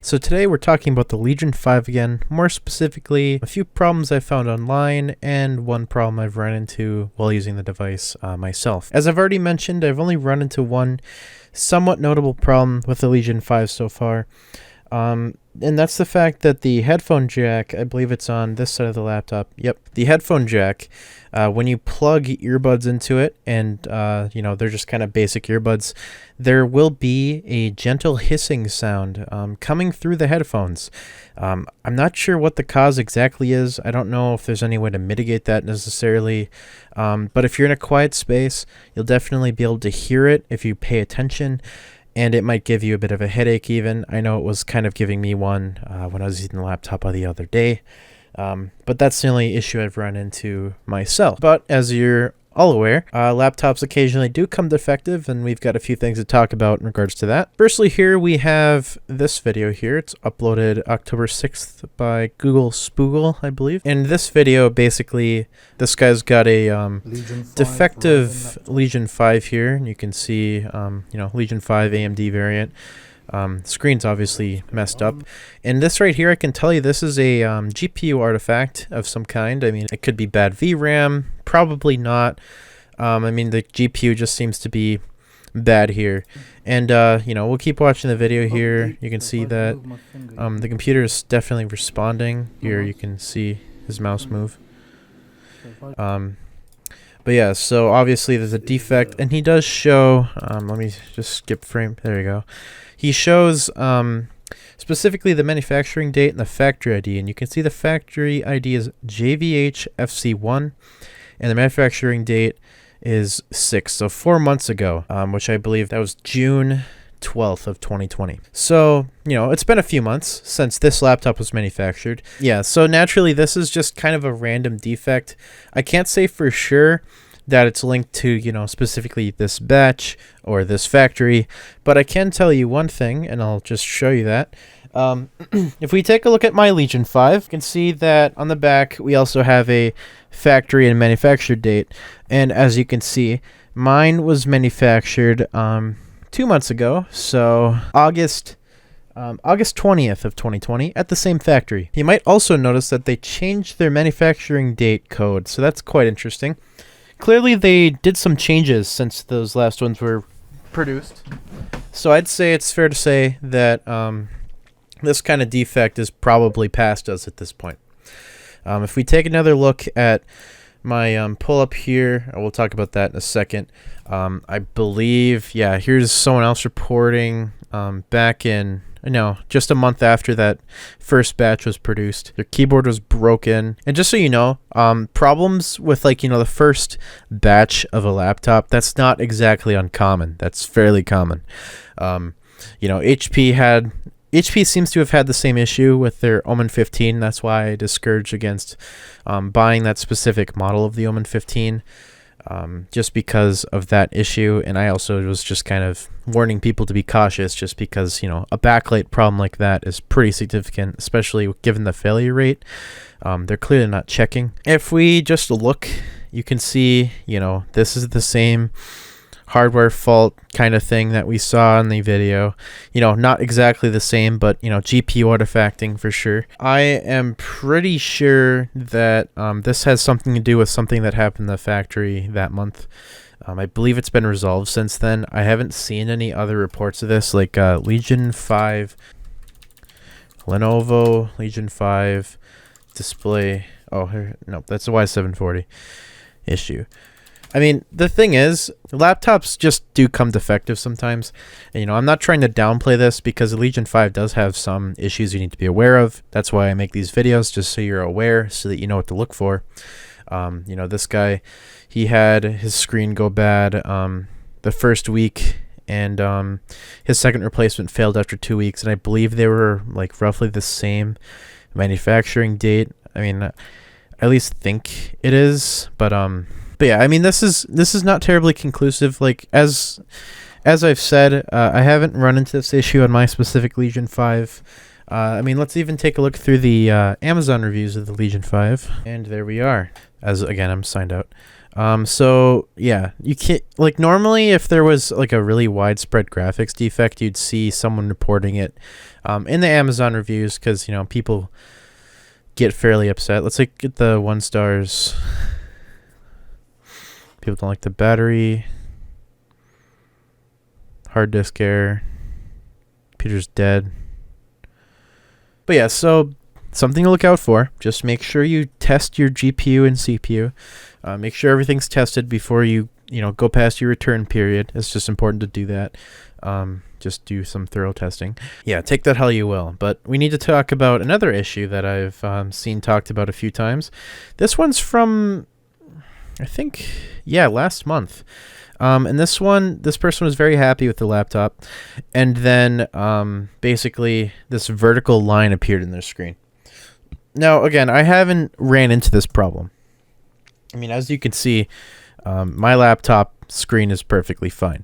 So today we're talking about the Legion 5 again, more specifically a few problems I found online and one problem I've run into while using the device myself. As I've already mentioned, I've only run into one somewhat notable problem with the Legion 5 so far. And that's the fact that the headphone jack, I believe it's on this side of the laptop. Yep, the headphone jack, when you plug earbuds into it and, they're just kind of basic earbuds, there will be a gentle hissing sound coming through the headphones. I'm not sure what the cause exactly is. I don't know if there's any way to mitigate that necessarily. But if you're in a quiet space, you'll definitely be able to hear it if you pay attention. And it might give you a bit of a headache even. I know it was kind of giving me one when I was using the laptop the other day. But that's the only issue I've run into myself. But as you're all aware, laptops occasionally do come defective, and we've got a few things to talk about in regards to that. Firstly, here we have this video here. It's uploaded October 6th by Google Spoogle, I believe. In this video, basically, this guy's got a defective Legion 5 here, and you can see, Legion 5 AMD variant. Screen's obviously messed up. And this right here, I can tell you this is a GPU artifact of some kind. I mean, it could be bad VRAM, probably not. The GPU just seems to be bad here. And, we'll keep watching the video here. You can see that the computer is definitely responding. Here you can see his mouse move. But yeah, so obviously there's a defect, and he does show, let me just skip frame, there you go. He shows specifically the manufacturing date and the factory ID, and you can see the factory ID is JVHFC1, and the manufacturing date is 6, so 4 months ago, which I believe that was June 12th of 2020. So, it's been a few months since this laptop was manufactured. Yeah, so naturally this is just kind of a random defect. I can't say for sure that it's linked to, specifically this batch or this factory, but I can tell you one thing, and I'll just show you that. If we take a look at my Legion 5, you can see that on the back we also have a factory and manufacture date, and as you can see, mine was manufactured 2 months ago, so August 20th of 2020 at the same factory. You might also notice that they changed their manufacturing date code, so that's quite interesting. Clearly they did some changes since those last ones were produced. So I'd say it's fair to say that this kind of defect is probably past us at this point. If we take another look at my pull-up here, we'll talk about that in a second. I believe, here's someone else reporting back in, just a month after that first batch was produced. Their keyboard was broken. And just so you know, problems with the first batch of a laptop, that's not exactly uncommon. That's fairly common. HP seems to have had the same issue with their Omen 15. That's why I discourage against buying that specific model of the Omen 15. Just because of that issue, and I also was just kind of warning people to be cautious just because, a backlight problem like that is pretty significant, especially given the failure rate. They're clearly not checking. If we just look, you can see, this is the same hardware fault kind of thing that we saw in the video. Not exactly the same, but GPU artifacting for sure. I am pretty sure that this has something to do with something that happened in the factory that month. I believe it's been resolved since then. I haven't seen any other reports of this, like Legion 5, Lenovo Legion 5 display. Oh, no, that's a Y740 issue. The thing is, laptops just do come defective sometimes. And, I'm not trying to downplay this because the Legion 5 does have some issues you need to be aware of. That's why I make these videos, just so you're aware, so that you know what to look for. This guy, he had his screen go bad the first week, and his second replacement failed after 2 weeks, and I believe they were roughly the same manufacturing date. I at least think it is, but yeah, this is not terribly conclusive. As I've said, I haven't run into this issue on my specific Legion 5. Let's even take a look through the Amazon reviews of the Legion 5, and there we are. As again, I'm signed out. So yeah, you can't, normally if there was a really widespread graphics defect, you'd see someone reporting it in the Amazon reviews, because, you know, people get fairly upset. Let's look at the 1 stars. People don't like the battery. Hard disk error. Computer's dead. But yeah, so something to look out for. Just make sure you test your GPU and CPU. Make sure everything's tested before you go past your return period. It's just important to do that. Just do some thorough testing. Yeah, take that how you will. But we need to talk about another issue that I've seen talked about a few times. This one's from, I think, yeah, last month. And this person was very happy with the laptop. And then basically this vertical line appeared in their screen. Now, again, I haven't ran into this problem. I mean, as you can see, my laptop screen is perfectly fine.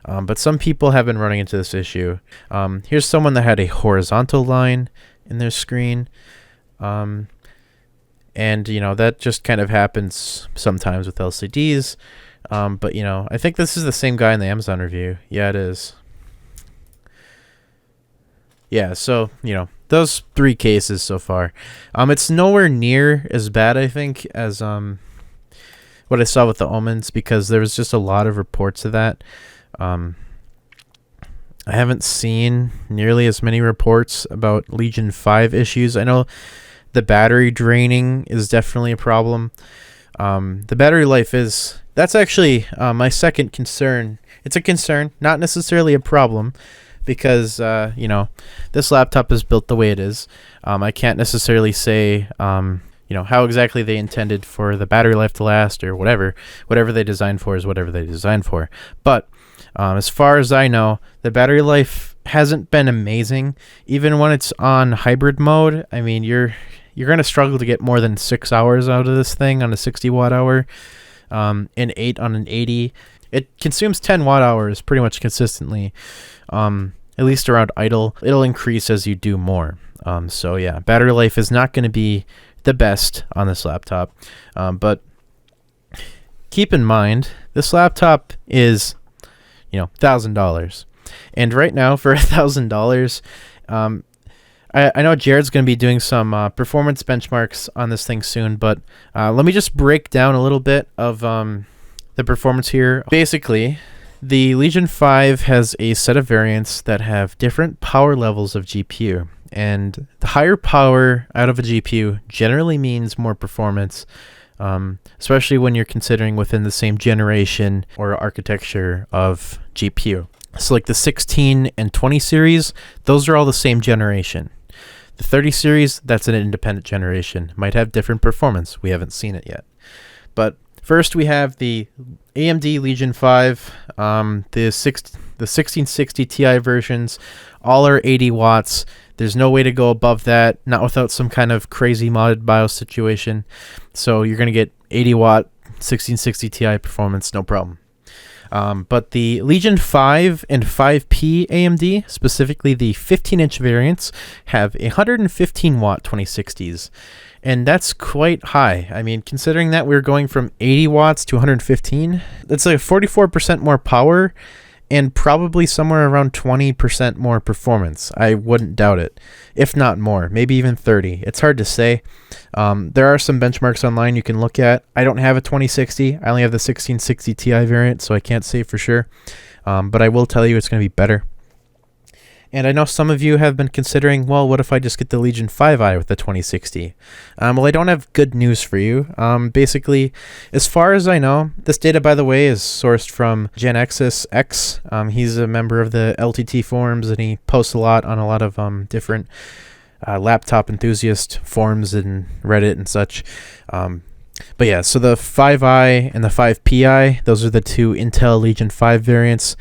But some people have been running into this issue. Here's someone that had a horizontal line in their screen. And, you know, that just kind of happens sometimes with LCDs. But, you know, I think this is the same guy in the Amazon review. Yeah, it is. Yeah, so, you know, those 3 cases so far. It's nowhere near as bad, I think, as what I saw with the Omens, because there was just a lot of reports of that. I haven't seen nearly as many reports about Legion 5 issues. I know the battery draining is definitely a problem. The battery life that's actually my second concern. It's a concern, not necessarily a problem, because, you know, this laptop is built the way it is. I can't necessarily say, you know, how exactly they intended for the battery life to last or whatever. Whatever they designed for is whatever they designed for. But as far as I know, the battery life hasn't been amazing. Even when it's on hybrid mode, I mean, you're going to struggle to get more than 6 hours out of this thing on a 60 watt hour, and 8 on an 80. It consumes 10 watt hours pretty much consistently, at least around idle. It'll increase as you do more. So yeah, battery life is not going to be the best on this laptop. But keep in mind, this laptop is, you know, $1,000. And right now for $1,000, I know Jared's going to be doing some performance benchmarks on this thing soon, but let me just break down a little bit of the performance here. Basically, the Legion 5 has a set of variants that have different power levels of GPU, and the higher power out of a GPU generally means more performance, especially when you're considering within the same generation or architecture of GPU. So like the 16 and 20 series, those are all the same generation. The 30 series, that's an independent generation. Might have different performance. We haven't seen it yet. But first we have the AMD Legion 5, the 1660 Ti versions. All are 80 watts. There's no way to go above that, not without some kind of crazy modded BIOS situation. So you're going to get 80 watt 1660 Ti performance, no problem. But the Legion 5 and 5P AMD, specifically the 15-inch variants, have 115 watt 2060s. And that's quite high. I mean, considering that we're going from 80 watts to 115, that's like 44% more power and probably somewhere around 20% more performance. I wouldn't doubt it, if not more, maybe even 30. It's hard to say. There are some benchmarks online you can look at. I don't have a 2060. I only have the 1660 Ti variant, so I can't say for sure. But I will tell you it's going to be better. And I know some of you have been considering, well, what if I just get the Legion 5i with the 2060? Well, I don't have good news for you. Basically, as far as I know, this data, by the way, is sourced from Genexus X. He's a member of the LTT forums, and he posts a lot on a lot of different laptop enthusiast forums and Reddit and such. But yeah, so the 5i and the 5Pi, those are the two Intel Legion 5 variants.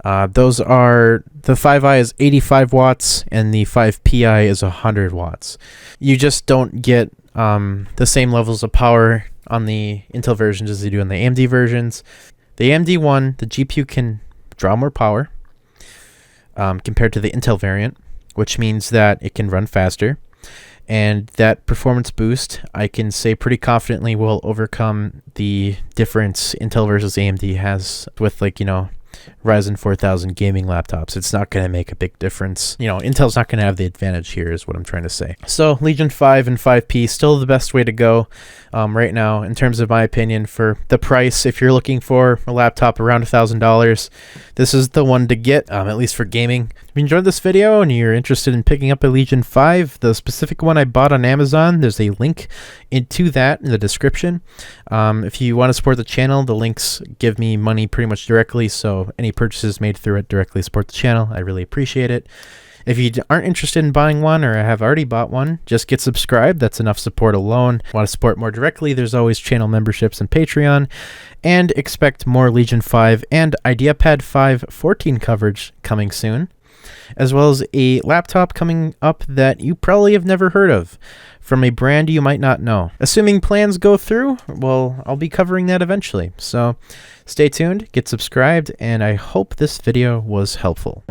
Those are, the 5i is 85 watts and the 5Pi is 100 watts. You just don't get the same levels of power on the Intel versions as you do on the AMD versions. The AMD one, the GPU can draw more power compared to the Intel variant, which means that it can run faster. And that performance boost, I can say pretty confidently, will overcome the difference Intel versus AMD has with, like, you know, Ryzen 4000 gaming laptops. It's not going to make a big difference. You know, Intel's not going to have the advantage here is what I'm trying to say. So Legion 5 and 5P still the best way to go right now in terms of my opinion for the price. If you're looking for a laptop around $1,000, this is the one to get, at least for gaming. If you enjoyed this video and you're interested in picking up a Legion 5, the specific one I bought on Amazon, there's a link into that in the description. If you want to support the channel, the links give me money pretty much directly, so any purchases made through it directly support the channel. I really appreciate it. If you aren't interested in buying one or have already bought one, just get subscribed. That's enough support alone. Want to support more directly, there's always channel memberships and Patreon. And expect more Legion 5 and IdeaPad 5 14 coverage coming soon, as well as a laptop coming up that you probably have never heard of from a brand you might not know. Assuming plans go through, well, I'll be covering that eventually. So stay tuned, get subscribed, and I hope this video was helpful.